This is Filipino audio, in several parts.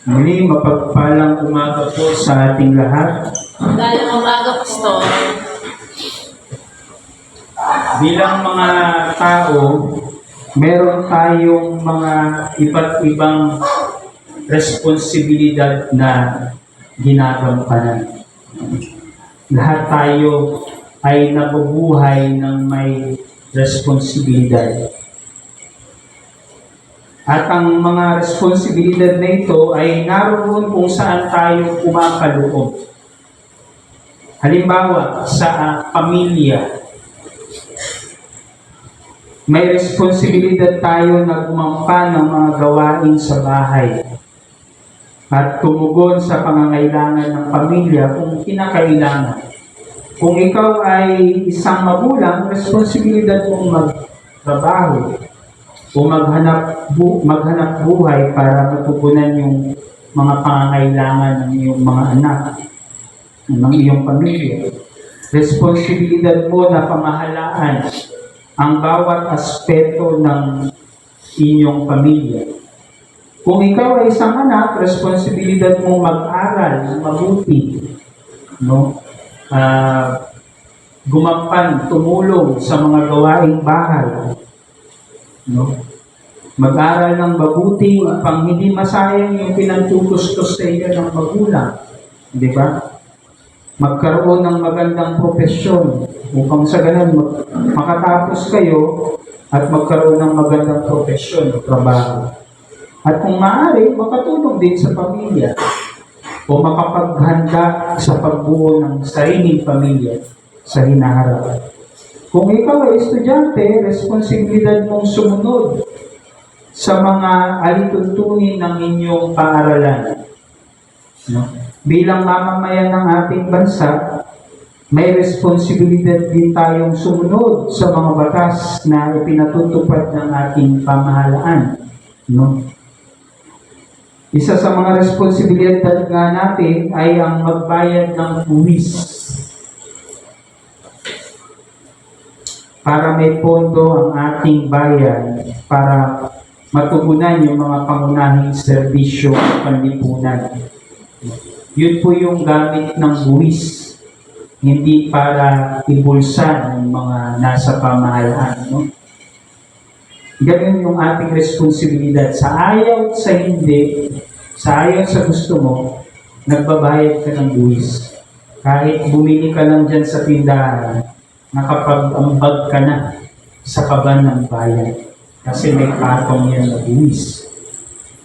Muli, mapagpalang umaga po sa ating lahat. Magandang umaga, Pastor. Bilang mga tao, meron tayong mga iba't ibang responsibilidad na ginagampanan. Lahat tayo ay nabubuhay ng may responsibilidad. At ang mga responsibilidad na ito ay naroon kung saan tayo kumakaloob. Halimbawa, sa pamilya, may responsibilidad tayo na gumampa ng mga gawain sa bahay at tumugon sa pangangailangan ng pamilya kung kinakailangan. Kung ikaw ay isang magulang, responsibilidad mong magtrabaho o maghanap buhay para matugunan yung mga pangangailangan ng iyong mga anak, ng iyong pamilya. Responsibilidad mo na pamahalaan ang bawat aspeto ng inyong pamilya. Kung ikaw ay isang anak, responsibilidad mo mag-aral ng mabuti, no? Gumampan, tumulong sa mga gawaing bahay, no? Mag-aral ng mabuti upang hindi masayang yung pinagtutustos sa iyo ng magulang, di ba? Magkaroon ng magandang profesyon upang sa ganun makatapos kayo at magkaroon ng magandang profesyon o trabaho. At kung maaari, makatulong din sa pamilya o makapaghanda sa pagbuo ng sariling pamilya sa hinaharap. Kung ikaw ay estudyante, responsibilidad mong sumunod sa mga alituntunin ng inyong paaralan. No? Bilang mamamayan ng ating bansa, may responsibilidad din tayong sumunod sa mga batas na ipinatutupad ng ating pamahalaan. No? Isa sa mga responsibilidad nga natin ay ang magbayad ng buwis para may pondo ang ating bayan para matugunan yung mga pangunahing serbisyo at panlipunan. Yun po yung gamit ng buwis, hindi para ibulsan ng mga nasa pamahalaan. No? Ganun yung ating responsibilidad. Sa ayaw at sa hindi, sa ayaw sa gusto mo, nagbabayad ka ng buwis. Kahit bumili ka lang dyan sa tindahan, nakapag-ambag ka na sa kaban ng bayan. Kasi may patong yan na buwis.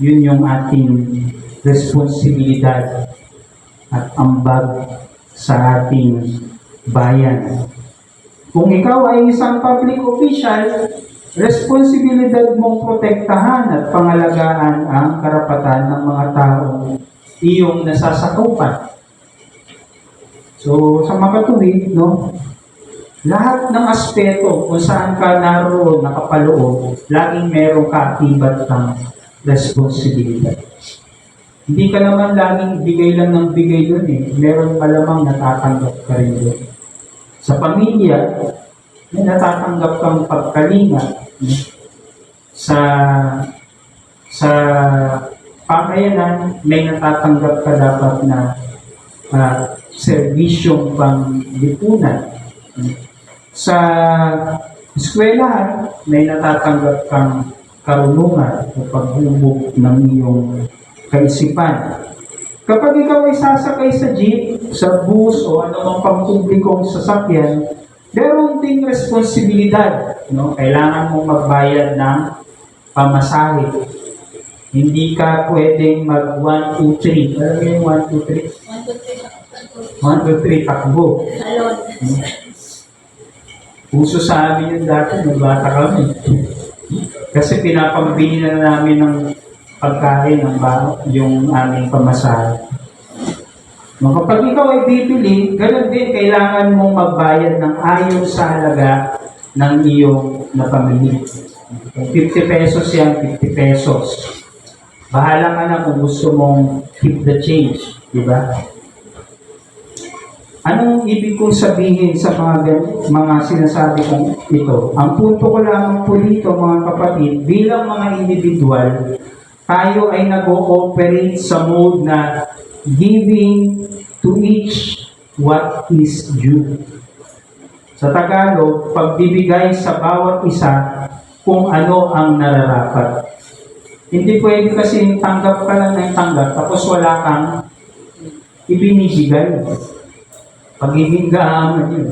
Yun yung ating responsibilidad at ambag sa ating bayan. Kung ikaw ay isang public official, responsibilidad mong protektahan at pangalagaan ang karapatan ng mga taong iyong nasasakupan. So, sa makatuwid, no? Lahat ng aspeto kung saan ka naroon, nakapaloob, laging meron ka akibat ng responsibilidad. Hindi ka naman laging bigay lang ng bigay doon eh. Meron malamang natatanggap ka rin doon. Sa pamilya, may natatanggap kang pagkalinga. Sa pamayanan, may natatanggap ka dapat na serbisyong panglipunan. Sa eskwelahan, may natatanggap kang karunungan o paghubog ng iyong kaisipan. Kapag ikaw ay sasakay sa jeep, sa bus o anumang pampublikong sasakyan, meron ding responsibilidad. No? Kailangan mong magbayad ng pamasahe. Hindi ka pwedeng mag 1, 2, 3. Alam mo yung 1, 2, 3? 1, 2, 3, takbo. Uso sa amin yung dati, nung bata kami. Kasi pinapambili na namin ng pagkain ng yung aming pamasahe. No, kapag ikaw ay bibili, ganun din, kailangan mong magbayad ng ayon sa halaga ng iyong napamili. Kung 50 pesos yan, 50 pesos. Bahala ka na kung gusto mong keep the change. Diba? Anong ibig kong sabihin sa mga sinasabi kong ito? Ang punto ko lamang po dito, mga kapatid, bilang mga individual, tayo ay nag-ooperate sa mode na giving to each what is due. Sa Tagalog, pagbibigay sa bawat isa kung ano ang nararapat. Hindi pwede kasi tanggap ka lang ng tanggap tapos wala kang ibinibigay. Pagiging gahaman yun.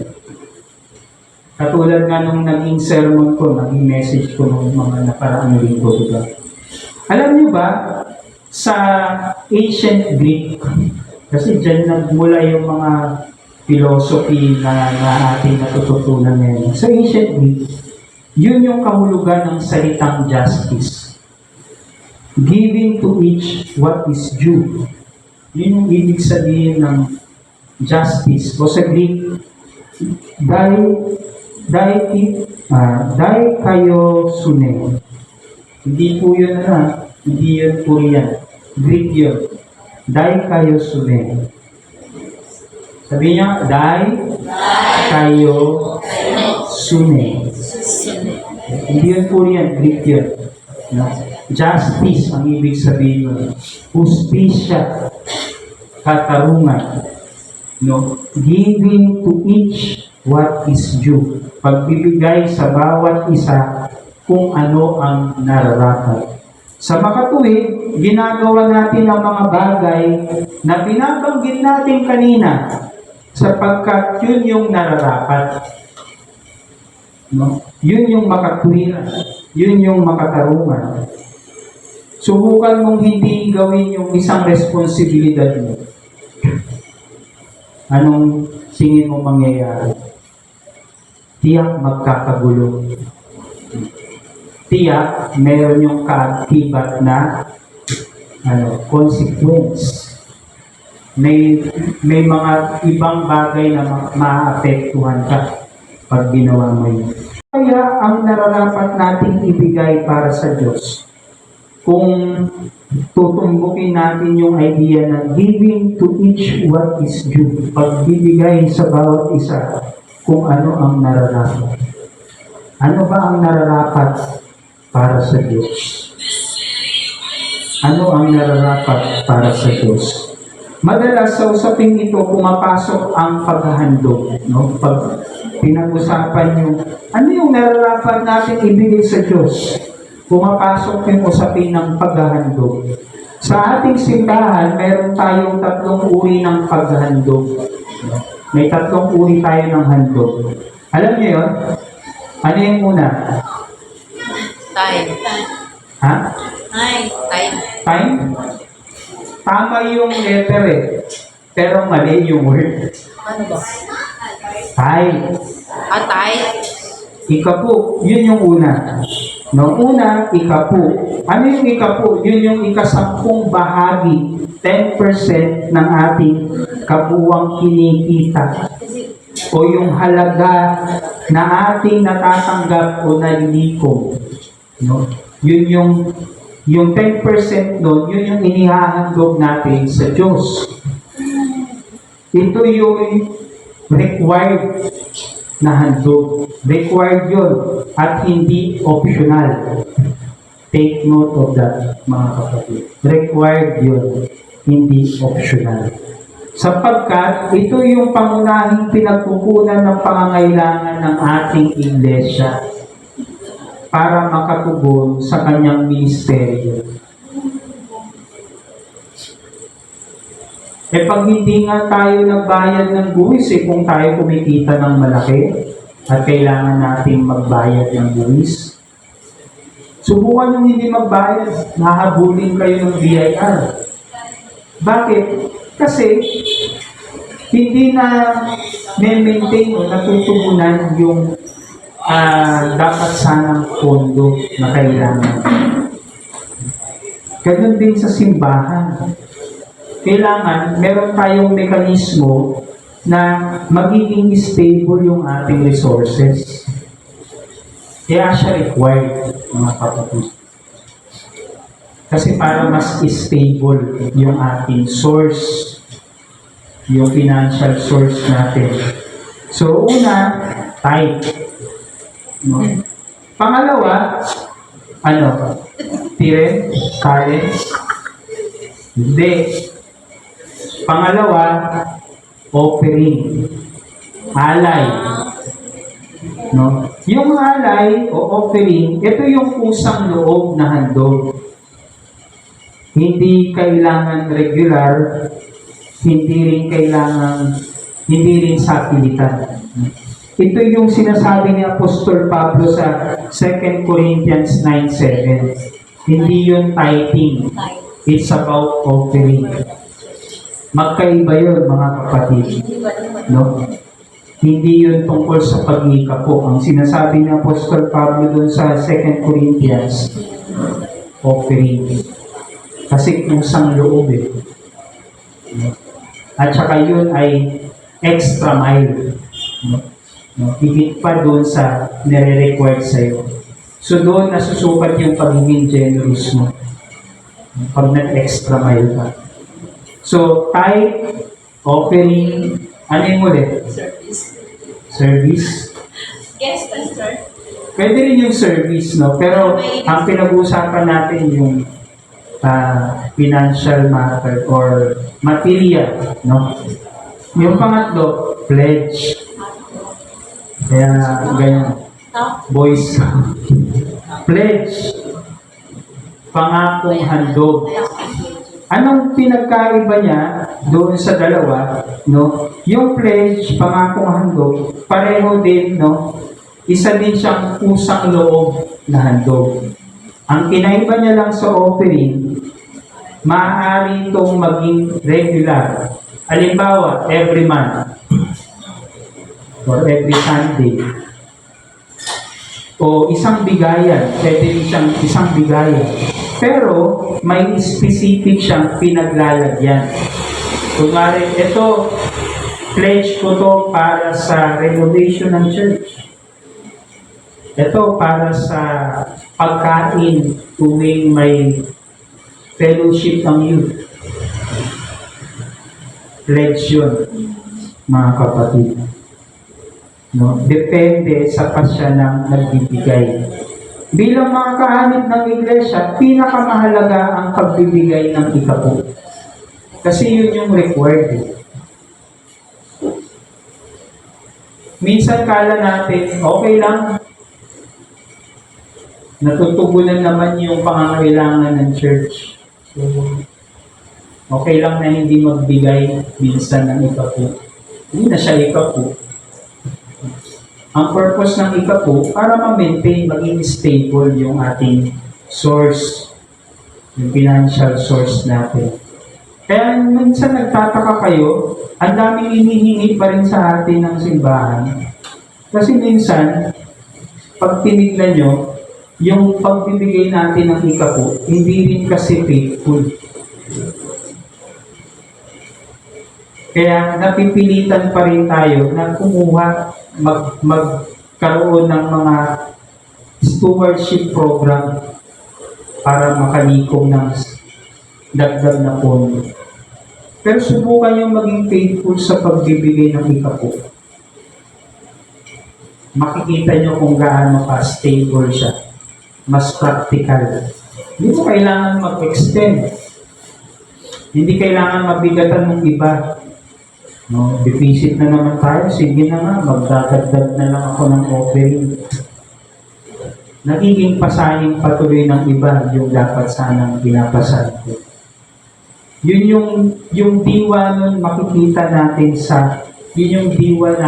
Katulad nga nung naging sermon ko, naging message ko ng mga nakaraang linggo, diba? Alam niyo ba, sa ancient Greek, kasi dyan nagmula yung mga philosophy na ating natututunan ngayon. Sa ancient Greek, yun yung kahulugan ng salitang justice. Giving to each what is due. Yun yung ibig sabihin ng justice. O sa Greek, dahil kayo sune. Hindi po yun hindi yun Korean. Greek yun. Dahil kayo sune. Sabi niya, dahil kayo sune. Hindi yun Korean, Greek yun. No? Justice ang ibig sabihin yun. Justisya. Katarungan. No? Giving to each what is due. Pagbibigay sa bawat isa kung ano ang nararapat. Sa makatuwid, ginagawa natin ang mga bagay na binabanggit natin kanina sapagkat yun yung nararapat. No? Yun yung makatuwiran. Yun yung makatarungan. Subukan mong hindi gawin yung isang responsibilidad mo. Anong tingin mo mangyayari? Tiyak magkakagulo. Tiyak meron yung kaakibat na consequence. May mga ibang bagay na maapektuhan ka pag ginawa mo yun. Kaya ang nararapat nating ibigay para sa Diyos, kung tutumbukin natin yung idea na giving to each what is due, pagbibigay sa bawat isa kung ano ang nararapat. Ano ba ang nararapat para sa Diyos? Ano ang nararapat para sa Diyos? Madalas sa usaping ito, pumapasok ang paghahandog. No? Pag pinag-usapan yung, ano yung nararapat natin ibigay sa Diyos? Pumapasok yung usapin ng paghahandog. Sa ating simbahan, meron tayong 3 uri ng paghahandog. May 3 uri tayo ng handog. Alam niyo yun? Ano yung una? Time. Ha? Time. Time? Tama yung letter eh. Pero mali yung word. Ano ba? Time. Time. Ikapu. Yun yung una. Noong una, ikapu. Ano yung ikapu? Yun yung ika-10 bahagi, 10% ng ating kabuwang kinikita. O yung halaga na ating natatanggap o nalilikom. No? Yun yung 10% nun, yun yung inihahandog natin sa Diyos. Ito yung required na handog. Required yun at hindi optional. Take note of that, mga kapatid. Required yun, hindi optional. Sapagkat ito yung pangunahing pinagkukunan ng pangangailangan ng ating iglesia para makatugon sa kanyang ministeryo. Pag hindi nga tayo nagbayad ng buwis, kung tayo kumikita ng malaki at kailangan nating magbayad ng buwis, subukan yung hindi magbayad, nahabulin kayo ng BIR. Bakit? Kasi hindi na maintain o natutugunan yung dapat sanang pondo na kailangan. Ganun din sa simbahan. Kailangan meron tayong mekanismo na magiging stable yung ating resources. Kaya siya required, mga kapatid. Kasi para mas stable yung ating source, yung financial source natin. So, una, tithe. No? Pangalawa, Ano? Tiren? Karen? Hindi. Pangalawa, offering. Alay. No? Yung alay o offering, ito yung kusang loob na handog. Hindi kailangan regular, hindi rin sapilitan. Ito yung sinasabi ni Apostol Pablo sa 2 Corinthians 9:7. Hindi yun tithing. It's about offering. Magkaiba yun, mga kapatid. No? Hindi yun tungkol sa pag-ikapo. Ang sinasabi ni Apostol Pablo dun sa 2 Corinthians, offering. Kasi kusang loob eh. At saka yun ay extra mile. No? Higit pa doon sa nire-required sa'yo. So doon nasusukat yung pagiging generous mo. Pag nag-extra mile ka. So, tithe, offering, ano yung ulit? Service. Yes, Pastor. Pwede rin yung service, no? Pero ang pinag-uusapan natin yung financial matter or material, no? Yung pangatlo, pledge. Kaya, ganyan. Boys. Pledge. Pangakong handog. Anong pinagkaiba niya doon sa dalawa, no? Yung pledge, pangakong handog, pareho din, no? Isa din siyang kusang loob na handog. Ang kinaiba niya lang sa offering, maaari itong maging regular. Halimbawa, every month or every Sunday. O isang bigayan, pwede rin siyang isang bigayan. Pero may specific siyang pinaglalagyan. Kunwari, ito, pledge ko to para sa renovation ng church. Ito para sa pagkain tuwing may fellowship ng youth. Pledge yun, mga kapatid. No? Depende sa pasya ng nagbibigay. Bilang mga kaanib ng iglesia, pinakamahalaga ang pagbibigay ng ikapo. Kasi yun yung required. Minsan kala natin, okay lang, natutugunan naman yung pangangailangan ng church. So, okay lang na hindi magbigay minsan ng ikapo. Hindi na siya ikapo. Ang purpose ng ikapo, para ma-maintain, maging stable yung ating source, yung financial source natin. Kaya minsan nagtataka kayo, ang daming hinihingi pa rin sa atin ng simbahan. Kasi minsan, pag tinignan nyo, yung pagbibigay natin ng ikapo, hindi rin kasi faithful. Kaya napipilitan pa rin tayo na kumuha, magkaroon ng mga stewardship program para makalikom ng dagdag na pondo. Pero subukan yung maging faithful sa pagbibigay ng ikapo. Makikita nyo kung gaano ka stable siya. Mas practical. Hindi mo kailangan mag-extend. Hindi kailangan mabigatan ng iba. No, deficit na naman tayo. Sige na nga, magdadagdag na lang ako ng offering. Nagiging pasayang patuloy ng iba yung dapat sanang pinapasan ko. Yun yung diwa nun makikita natin sa, yun yung diwa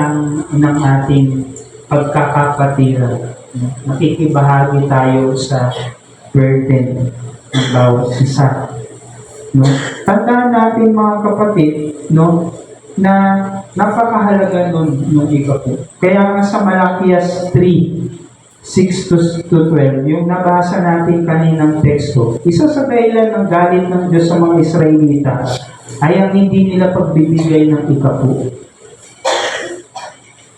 ng ating pagkakapatiran. Makikibahagi tayo sa burden ng bawat isa. No? Tandaan natin mga kapatid, no, na napakahalaga nung ikapo. Kaya nga sa Malakias 3:6-12, yung nabasa natin kaninang teksto, isa sa dahilan ng galit ng Diyos sa mga Israelita ay ang hindi nila pagbibigay ng ikapo.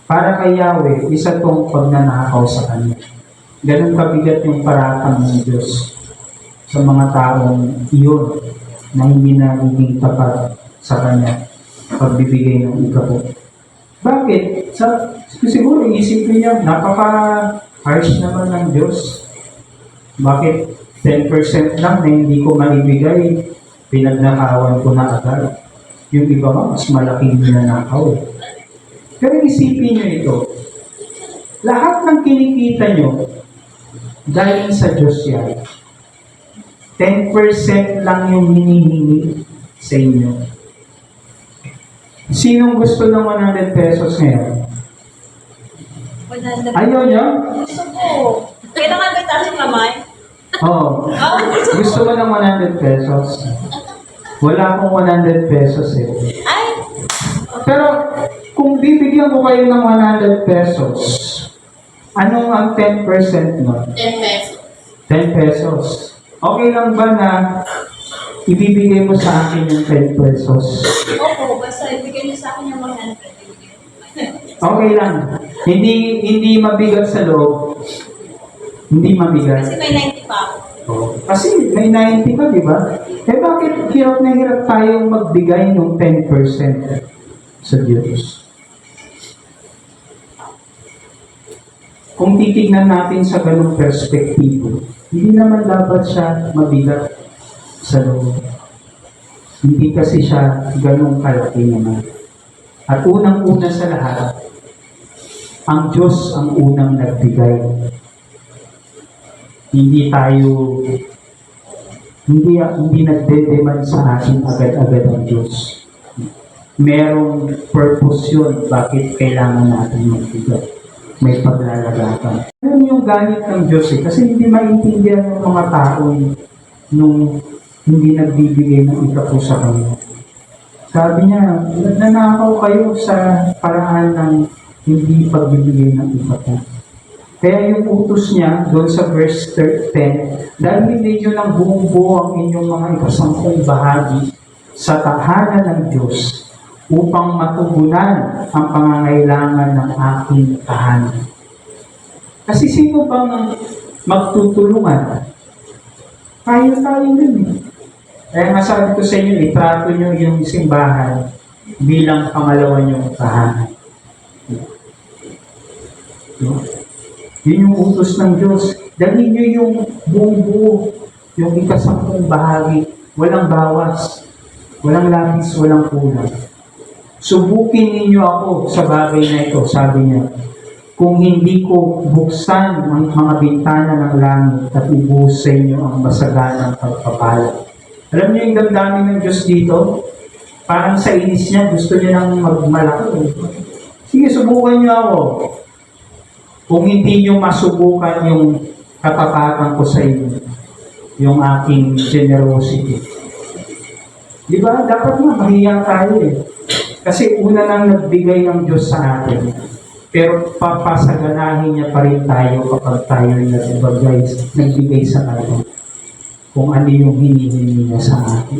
Para kay Yahweh, isa tong pagnanakaw sa Kanya. Ganun kabigat yung paratang ng Diyos sa mga taong iyon na hindi nagiging tapat sa Kanya. Pagbibigay ng ikapo. Bakit? Siguro isipin niya, napaka-harsh naman ng Diyos. Bakit 10% lang na hindi ko maibigay, pinagnakawan ko na agad. Yung iba nga, mas malaking ninanakaw. Pero isipin nyo ito, lahat ng kinikita nyo, galing sa Diyos yan. 10% lang yung hinihingi sa inyo. Sinong gusto ng 100 pesos ngayon? 100. Ayaw nyo? Gusto ko. Kailangan ba itaas yung kamay? Oo. Oh, Gusto mo ng 100 pesos? Wala akong 100 pesos eh. ay! Pero kung bibigyan ko kayo ng 100 pesos, anong ang 10% nun? 10 pesos. 10 pesos. Okay lang ba na ibibigay mo sa akin yung 10 pesos? Opo, basta ibigay niyo sa akin yung 100. Okay lang. Hindi mabigat sa loob. Hindi mabigat. Kasi may 90 pa ako. Kasi may 90 ka, di ba? Eh bakit hirap na hirap tayong magbigay ng 10% sa Diyos? Kung titignan natin sa ganung perspektibo, hindi naman dapat siya mabigat sa loob. Hindi kasi siya ganung kalaki naman. At unang-una sa lahat, ang Diyos ang unang nagbigay. Hindi nagde-demand sa atin agad-agad ang Diyos. Merong purpose yun bakit kailangan natin magbigay. May paglalagatan. Ano yung galit ng Diyos eh? Kasi hindi maintindihan ng mga tao nung hindi nagbibigay ng ikapo sa kanila. Sabi niya, nanakaw kayo sa paraan ng hindi pagbibigay ng ikapo. Kaya yung utos niya, doon sa verse 10, dahil hindi nyo ng buong buo ang inyong mga ikasampung bahagi sa tahanan ng Diyos upang matugunan ang pangangailangan ng aking tahanan. Kasi sino bang magtutulungan? Tayo din eh. Kaya nga sabi ko sa inyo, itrato nyo yung simbahan bilang pangalawa nyong tahanan. Yun yung utos ng Diyos. Dalhin nyo yung buong buo, yung ikasampung bahagi, walang bawas, walang labis, walang kulang. Subukin ninyo ako sa bagay na ito, sabi niya. Kung hindi ko buksan ang mga bintana ng langit at ibuhos sa inyo ang masaganang pagpapala. Alam niyo yung damdamin ng Diyos dito? Parang sa inis niya, gusto niya nang magmalaki. Sige, subukan niyo ako. Kung hindi niyo masubukan yung katapatan ko sa inyo, yung aking generosity. Di ba? Dapat nga mahiya tayo eh. Kasi una nang nagbigay ng Diyos sa atin. Pero papasaganahin niya pa rin tayo kapag tayo nagbigay sa Kanya. Kung ano yung hinihingi niya sa atin.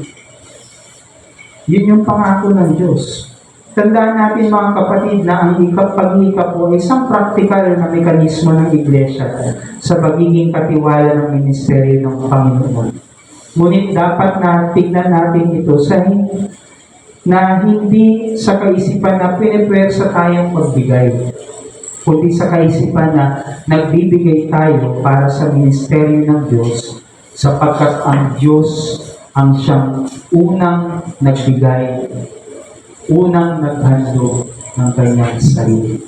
Yun yung pangako ng Diyos. Tandaan natin mga kapatid na ang pag-ikap po ay isang praktikal na mekanismo ng Iglesia sa pagiging katiwala ng ministeryo ng Panginoon. Ngunit dapat na tignan natin ito na hindi sa kaisipan na pinipwersa tayong magbigay, kundi sa kaisipan na nagbibigay tayo para sa ministeryo ng Diyos sapagkat ang Diyos ang siyang unang nagbigay, unang naghandog ng kanyang sarili.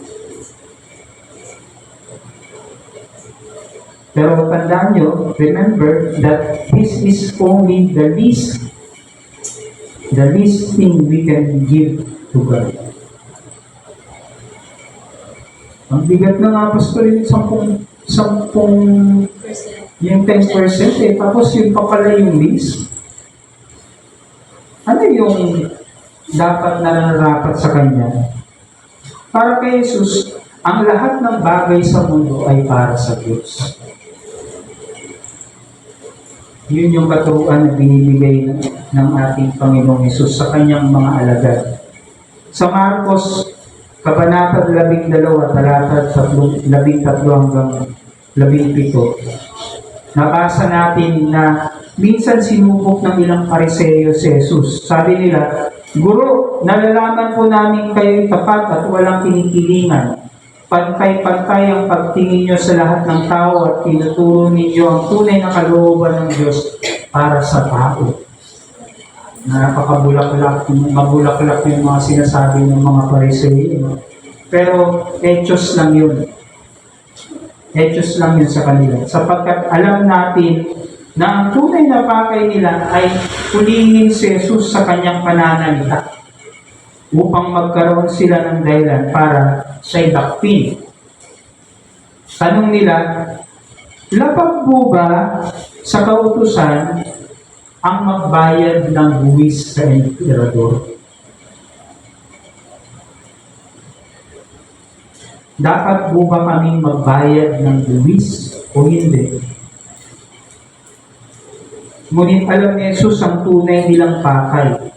Pero tandaan nyo, remember that this is only the least thing we can give to God. Ang bigat na nga, Pastor, yung 10% yung 10% eh, tapos yung pa pala yung least. Ano yung dapat na nararapat sa Kanya? Para kay Jesus, ang lahat ng bagay sa mundo ay para sa Diyos. Yun yung katuruan na binibigay ng ating Panginoong Hesus sa kanyang mga alagad. Sa Marcos, Kabanata 12, talata 13 hanggang 17, nabasa natin na minsan sinubok ng ilang Pariseyo si Jesus. Sabi nila, Guro, nalalaman po namin kayo'y tapat at walang kinikilingan. pantay-pantay ang pagtingin nyo sa lahat ng tao at tinuturo ninyo ang tunay na kalooban ng Diyos para sa tao. Mabulaklak yung mga sinasabi ng mga Pariseo. Pero etos lang yun. Etos lang yun sa kanila. Sapagkat alam natin na ang tunay na pakay nila ay pulingin si Jesus sa kanyang pananalita upang magkaroon sila ng dahilan para siya'y dakpin. Tanong nila, lapag po ba sa kautusan ang magbayad ng buwis sa emperador? Dapat po ba kaming magbayad ng buwis o hindi? Ngunit alam ni Jesus ang tunay nilang pakay.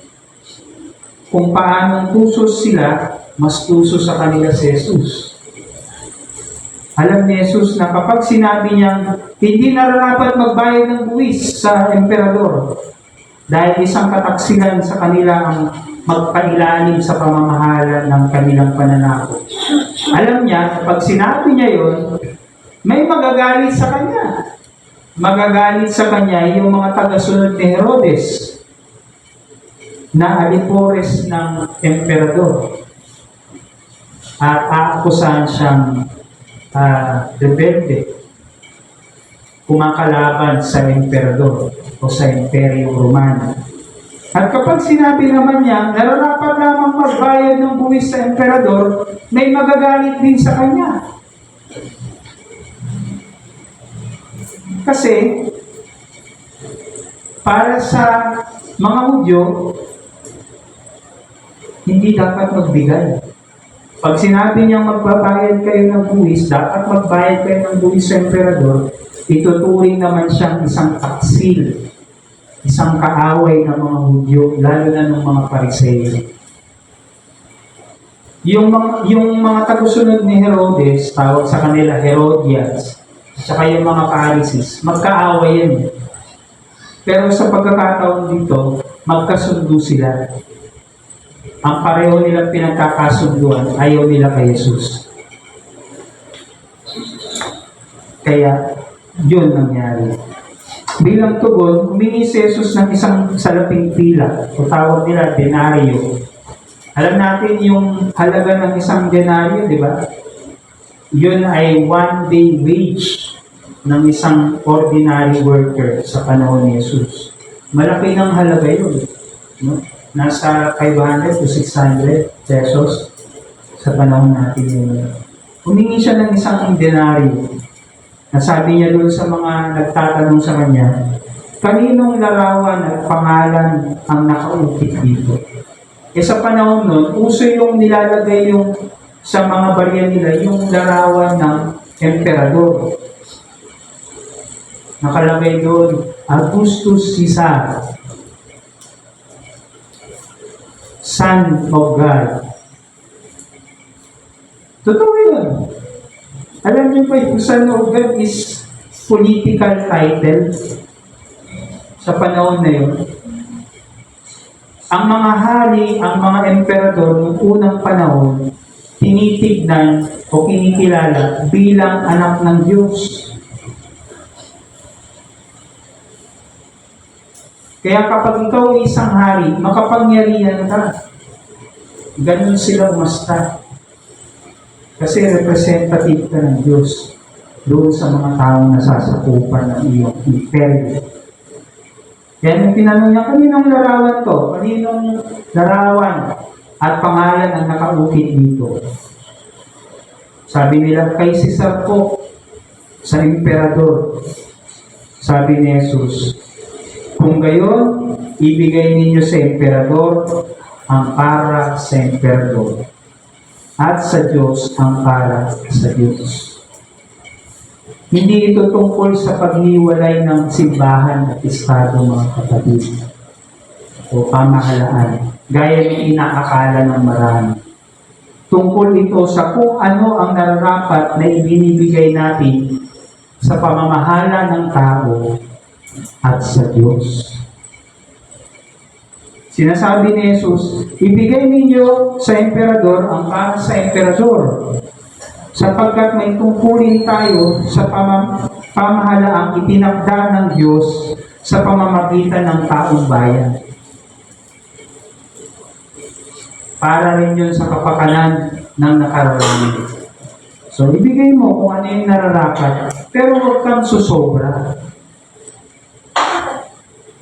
Kung paanong tusos sila, mas tusos sa kanila si Jesus. Alam ni Jesus na kapag sinabi niyang hindi nararapat magbayad ng buwis sa emperador dahil isang kataksilan sa kanila ang magpailalim sa pamamahala ng kanilang pananakot. Alam niya, kapag sinabi niya yon, may magagalit sa kanya. Magagalit sa kanya yung mga tagasunod ni Herodes na alipores ng emperador at aakusahan siyang rebelde, kumakalaban sa emperador o sa Imperyong Romano. At kapag sinabi naman niya, nararapat lamang magbayad ng buwis sa emperador, may magagalit din sa kanya. Kasi, para sa mga Hudyo, hindi dapat magbigay. Pag sinabi niyang magbabayad kayo ng buwis, dapat magbayad kayo ng buwis sa emperador, ituturing naman siyang isang taksil, isang kaaway ng mga Hudyo, lalo na ng mga Pariseo. Yung mga tagusunod ni Herodes, tawag sa kanila Herodians, saka yung mga Pharisees, magkaaway yan. Pero sa pagkakataon dito, magkasundo sila. Ang pareho nilang pinagkakasunduan, ayaw nila kay Jesus. Kaya, yun nangyari. Bilang tugon, humingi si Jesus ng isang salaping pila, o tawag nila denaryo. Alam natin yung halaga ng isang denaryo, di ba? Yun ay 1 day wage ng isang ordinary worker sa panahon ni Jesus. Malaki ng halaga yun. No? Nasa 500 to 600 pesos sa panahon natin yun. Humingi siya ng isang denaryo. Nasabi niya doon sa mga nagtatanong sa kanya, kaninong larawan at pangalan ang nakaukit dito? E sa panahon nun, uso yung nilalagay yung sa mga barya nila, yung larawan ng emperador. Nakalagay doon, Augustus Caesar, Son of God. Totoo yun. Alam niyo ba, yung Son of God is political title sa panahon na yun. Ang mga hari, ang mga emperador noong unang panahon, tinitignan o kinikilala bilang anak ng Diyos. Kaya kapag ikaw ay isang hari, makapangyarihan ka. Ganun sila umasta. Kasi representative ka ng Diyos doon sa mga taong nasasakupan ng iyong imperyo. Kaya nung tinanong niya, kaninong larawan to? Kaninong larawan at pangalan ang nakaukit dito? Sabi nila, kay Caesar po, sa emperador. Sabi ni Jesus, kung gayon, ibigay ninyo sa emperador ang para sa emperador at sa Diyos ang para sa Diyos. Hindi ito tungkol sa paghiwalay ng simbahan at estado, mga kapatid, o pamahalaan, gaya ng inaakala ng marami. Tungkol ito sa kung ano ang nararapat na ibinibigay natin sa pamamahala ng tao at sa Diyos. Sinasabi ni Jesus, ibigay ninyo sa emperador ang para sa emperador. sapagkat may tungkulin tayo sa pamahalaang itinakda ng Diyos sa pamamagitan ng taong bayan. Para rin yun sa kapakanan ng nakararami. So, ibigay mo kung ano yung nararapat, pero huwag kang susobra.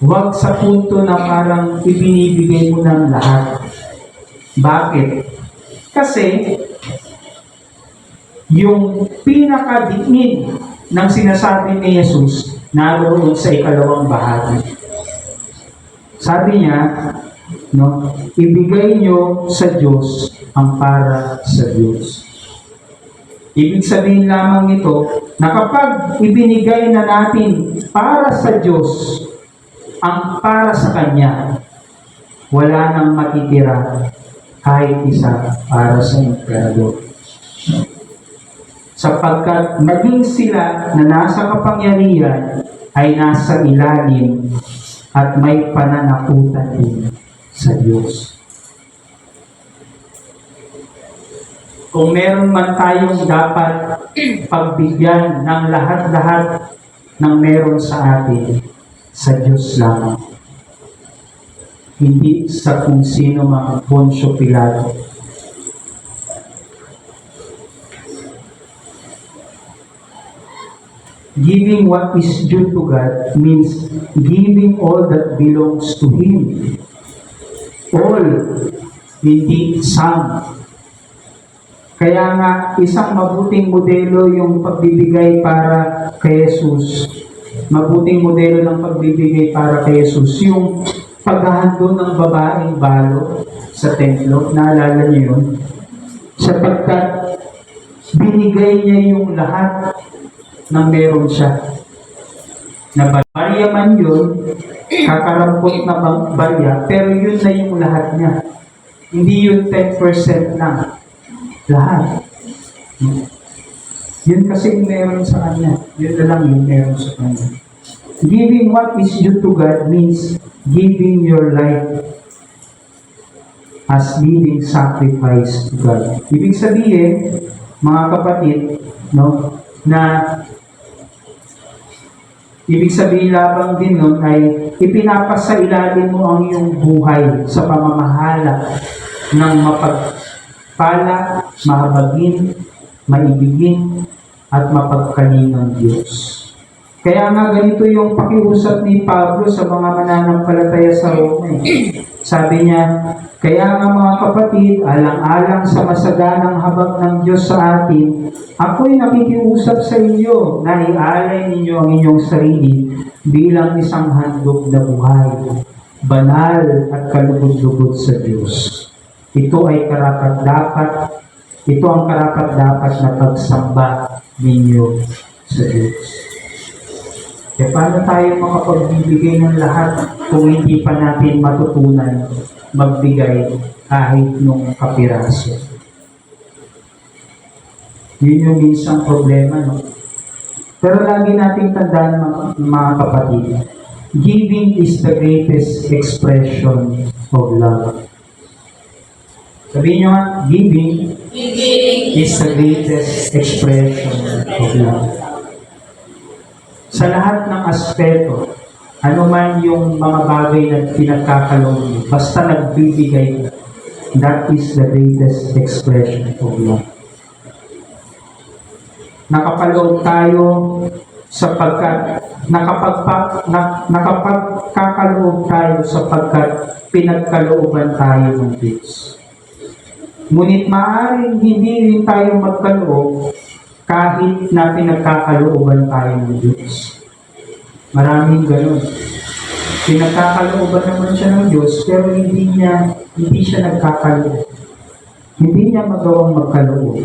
Huwag sa punto na parang ibinibigay mo ng lahat. Bakit? Kasi, yung pinakadiin ng sinasabi ni Jesus, naroon sa ikalawang bahagi. Sabi niya, no, ibigay nyo sa Diyos ang para sa Diyos. Ibig sabihin lamang nito na kapag ibinigay na natin para sa Diyos ang para sa Kanya, wala nang matitira kahit isa para sa emperador. Sapagkat maging sila na nasa kapangyarihan ay nasa ilalim at may pananakutan din sa Diyos. Kung meron man tayong dapat pagbigyan ng lahat-lahat ng meron sa atin, sa Diyos lamang. Hindi sa kung sino mga Poncio Pilato. Giving what is due to God means giving all that belongs to Him. All, hindi some. Kaya nga, isang mabuting modelo yung pagbibigay para kay Jesus. Mabuting modelo ng pagbibigay para kay Jesus. Yung paghahandog ng babaeng balo sa templo, naalala niyo yun? Sapagkat binigay niya yung lahat ng meron siya. Na barya man yun, kakarampot na barya, pero yun na yung lahat niya. Hindi yun 10% lang. Lahat. Yun kasi yung meron sa kanya. Yun na lang yung meron sa kanya. Giving what is due to God means giving your life as living sacrifice to God. Ibig sabihin, mga kapatid, no, na ibig sabihin labang din nun ay ipinapasailalim mo ang iyong buhay sa pamamahala ng mapagpala, mahabagin, maibigin, at mapagkalingang Diyos. Kaya nga ganito yung pakiusap ni Pablo sa mga mananampalataya sa Roma. Sabi niya, kaya nga mga kapatid, alang-alang sa masaganang habag ng Diyos sa atin, ako'y nakikiusap sa inyo na ialay ninyo ang inyong sarili bilang isang handog na buhay, banal at kalugod-lugod sa Diyos. Ito ang karapat-dapat na pagsamba ninyo sa Diyos. E paano tayo makapagbibigay ng lahat kung hindi pa natin matutunan magbigay kahit nung kapiraso? Yun yung minsang problema, no? Pero lagi nating tandaan, mga kapatid, giving is the greatest expression of love. Sabihin nyo nga, giving is the greatest expression of love. Sa lahat ng aspeto, ano man yung mga bagay na pinagkakaloob mo, basta nagbibigay ka, that is the greatest expression of love. Nakapaloob tayo sapagkat nakapagkakaloob tayo sapagkat pinagkalooban tayo ng Diyos. Ngunit maaaring hindi rin tayo magkaloob kahit na pinagkakalooban tayo ng Diyos. Maraming ganun. Pinagkakalooban naman siya ng Diyos, pero hindi siya nagkakaloob. Hindi niya magawang magkaloob.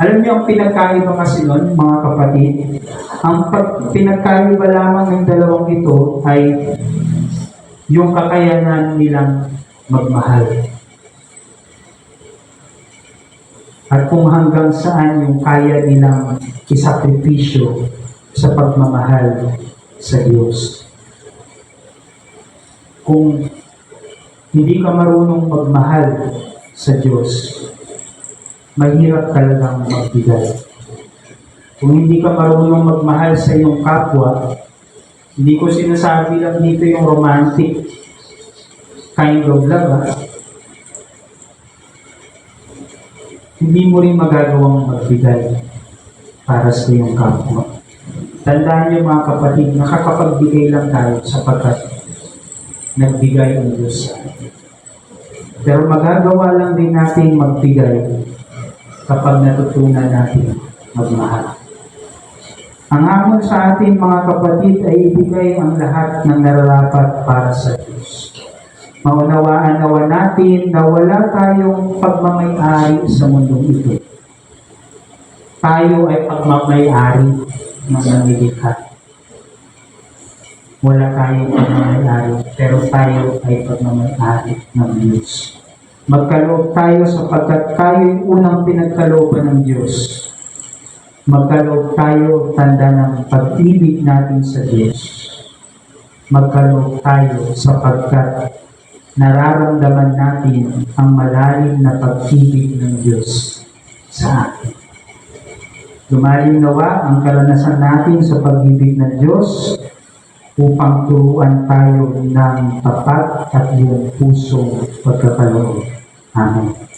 Alam niyo ang pinagkaiba kasi nun, mga kapatid? Ang pinagkaiba lamang ng dalawang ito ay yung kakayanan nilang magmahal. At kung hanggang saan yung kaya nilang isakripisyo sa pagmamahal sa Diyos. Kung hindi ka marunong magmahal sa Diyos, mahirap talagang magbigay. Kung hindi ka marunong magmahal sa iyong kapwa, hindi ko sinasabi lang dito yung romantic kind of love, hindi mo rin magagawang magbigay para sa iyong kapwa. Tandaan niyo mga kapatid, nakakapagbigay lang tayo sapagkat nagbigay ang Diyos sa atin. Pero magagawa lang din natin magbigay kapag natutunan natin magmahal. Ang hamon sa atin mga kapatid ay ibigay ang lahat ng nararapat para sa Diyos. Maunawaan nawa natin na wala tayong pagmamay-ari sa mundong ito. Tayo ay pagmamay-ari ng nanglikha. Wala tayong pagmamay-ari, pero tayo ay pagmamay-ari ng Diyos. Magkaloob tayo sapagkat tayo yung unang pinagkalooban ng Diyos. Magkaloob tayo tanda ng pag-ibig natin sa Diyos. Magkaloob tayo sapagkat nararamdaman natin ang malalim na pag-ibig ng Diyos sa atin. Lumalim nawa ang karanasan natin sa pag-ibig ng Diyos upang turuan tayo ng tapat at buong pusong pagkakaloob. Amen.